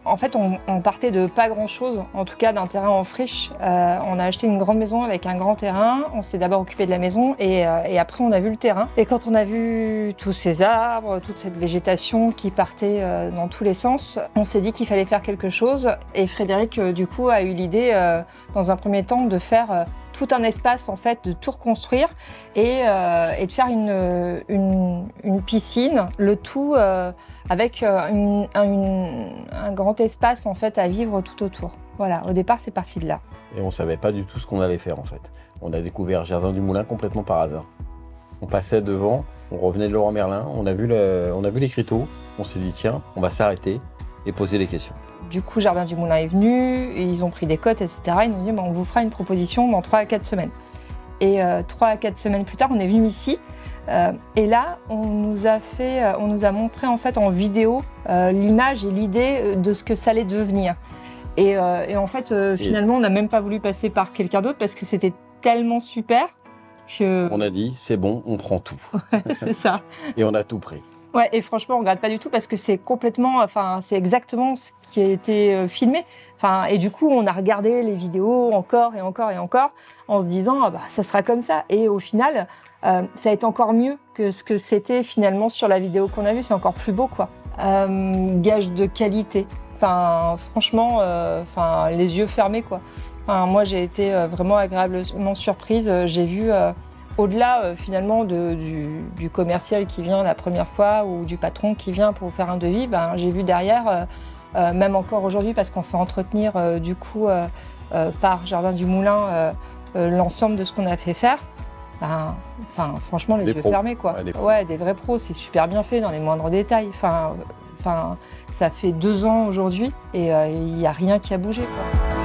En fait, on partait de pas grand-chose, en tout cas d'un terrain en friche. On a acheté une grande maison avec un grand terrain. On s'est d'abord occupé de la maison et après on a vu le terrain. Et quand on a vu tous ces arbres, toute cette végétation qui partait dans tous les sens, on s'est dit qu'il fallait faire quelque chose. Et Frédéric, du coup, a eu l'idée, dans un premier temps, de faire tout un espace, en fait, de tout reconstruire et de faire une piscine, le tout avec un grand espace en fait à vivre tout autour. Voilà, au départ c'est parti de là. Et on savait pas du tout ce qu'on allait faire en fait. On a découvert Jardin du Moulin complètement par hasard. On passait devant, on revenait de Leroy Merlin, on a vu l'écriteau, on s'est dit tiens, on va s'arrêter et poser les questions. Du coup, Jardin du Moulin est venu, ils ont pris des cotes, etc. Ils nous ont dit on vous fera une proposition dans 3 à 4 semaines. Et 3 à 4 semaines plus tard, on est venu ici. Et là, on nous a montré en fait en vidéo l'image et l'idée de ce que ça allait devenir. Et en fait, finalement, on n'a même pas voulu passer par quelqu'un d'autre parce que c'était tellement super que... On a dit, c'est bon, on prend tout. Ouais, c'est ça. Et on a tout pris. Ouais, et franchement, on regrette pas du tout parce que c'est c'est exactement ce qui a été filmé. Et du coup, on a regardé les vidéos encore et encore et encore en se disant, ça sera comme ça. Et au final, ça a été encore mieux que ce que c'était finalement sur la vidéo qu'on a vue. C'est encore plus beau, quoi. Gage de qualité. Franchement, les yeux fermés, quoi. Moi, j'ai été vraiment agréablement surprise. J'ai vu, au-delà finalement du commercial qui vient la première fois ou du patron qui vient pour faire un devis, j'ai vu derrière, même encore aujourd'hui, parce qu'on fait entretenir du coup par Jardin du Moulin l'ensemble de ce qu'on a fait faire. Franchement, les yeux fermés, quoi. Ouais, des vrais pros, c'est super bien fait dans les moindres détails. Ça fait 2 ans aujourd'hui et il n'y a rien qui a bougé, quoi.